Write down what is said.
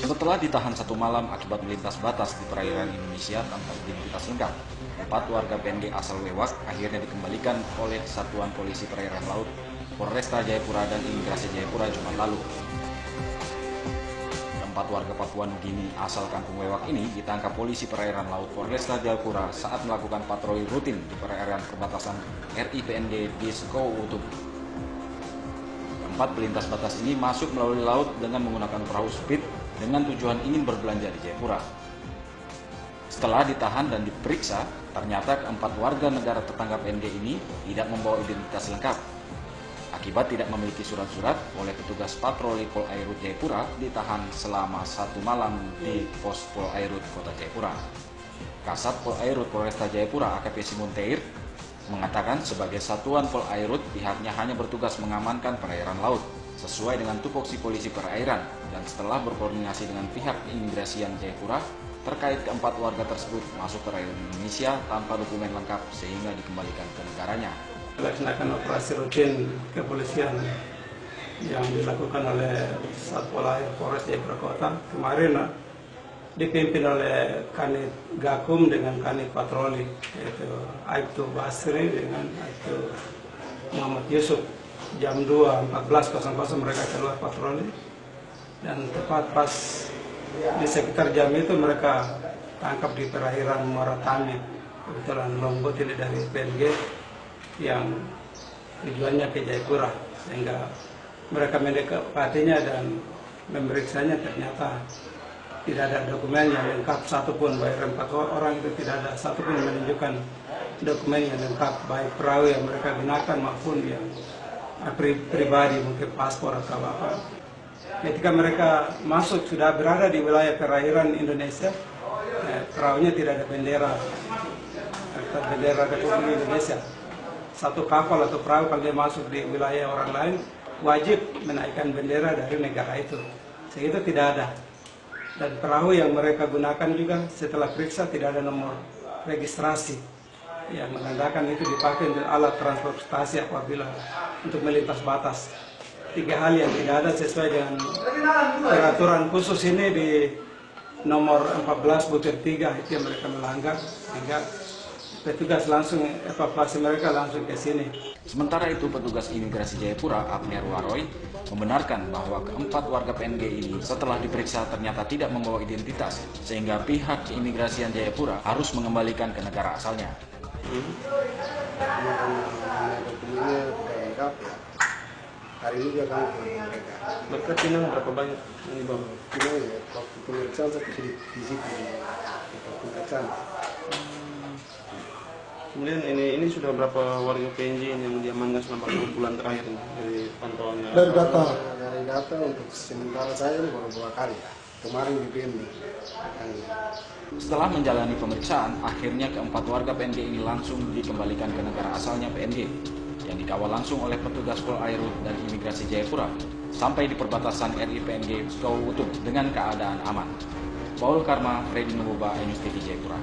Setelah ditahan satu malam akibat melintas batas di perairan Indonesia tanpa identitas lengkap, 4 warga PNG asal Wewak akhirnya dikembalikan oleh Satuan Polisi Perairan Laut, Polresta Jayapura dan Imigrasi Jayapura Jumat lalu. 4 warga Papua Nugini asal Kampung Wewak ini ditangkap Polisi Perairan Laut Polresta Jayapura saat melakukan patroli rutin di perairan perbatasan RI PNG di Skowutup. 4 pelintas batas ini masuk melalui laut dengan menggunakan perahu speed dengan tujuan ingin berbelanja di Jayapura. Setelah ditahan dan diperiksa, ternyata keempat warga negara tetangga PNG ini tidak membawa identitas lengkap. Akibat tidak memiliki surat-surat, oleh petugas patroli Polairut Jayapura ditahan selama 1 malam di pos Polairut Kota Jayapura. Kasat Polairut Polresta Jayapura AKP Simon Teir mengatakan sebagai satuan Polairut pihaknya hanya bertugas mengamankan perairan laut sesuai dengan tupoksi polisi perairan, dan setelah berkoordinasi dengan pihak imigrasian Jayapura terkait keempat warga tersebut masuk perairan Indonesia tanpa dokumen lengkap sehingga dikembalikan ke negaranya. Melaksanakan operasi rutin kepolisian yang dilakukan oleh Satpol Air Polres Jayapura Kota kemarin dipimpin oleh Kanit Gakum dengan Kanit Patroli, yaitu Aibtu Basri dengan Aibtu Muhammad Yusuf. Jam 2.14.00 mereka keluar patroli, dan tepat pas di sekitar jam itu mereka tangkap di perairan Muaratami, kebetulan Lombok ini dari PNG yang tujuannya ke Jayapura, sehingga mereka mendekatinya dan memeriksanya. Ternyata tidak ada dokumen yang lengkap satupun, baik 4 orang itu tidak ada satupun yang menunjukkan dokumen yang lengkap, baik perahu yang mereka gunakan maupun yang pribadi, mungkin paspor atau apa. Ketika mereka masuk sudah berada di wilayah perairan Indonesia, perahunya tidak ada bendera Republik Indonesia. Satu kapal atau perahu kalau dia masuk di wilayah orang lain wajib menaikkan bendera dari negara itu, sehingga tidak ada. Dan perahu yang mereka gunakan juga setelah periksa tidak ada nomor registrasi yang menandakan itu dipakai untuk alat transportasi apabila untuk melintas batas. 3 hal yang tidak ada sesuai dengan peraturan khusus ini di nomor 14/3 itu yang mereka melanggar, sehingga petugas langsung evakuasi mereka langsung ke sini. Sementara itu, petugas imigrasi Jayapura, Abner Waroy, membenarkan bahwa keempat warga PNG ini setelah diperiksa ternyata tidak membawa identitas, sehingga pihak keimigrasian Jayapura harus mengembalikan ke negara asalnya. Dokumennya tidak lengkap ya. Hari ini dia akan mereka. Mereka pinang berapa banyak ini bang? Pinang ya, waktu pemeriksaan saya di situ di pemeriksaan. Kemudian ini sudah berapa warga PNG yang diamankan selama 2 bulan terakhir ini dari pantauannya? Dari data untuk sementara saya baru 2 kali ya. Kemarin di PNG. Setelah menjalani pemeriksaan, akhirnya keempat warga PNG ini langsung dikembalikan ke negara asalnya PNG yang dikawal langsung oleh petugas Polairut dan Imigrasi Jayapura sampai di perbatasan RI PNG Skowutup dengan keadaan aman. Paul Karma, Freddy Nububa, News TV Jayapura.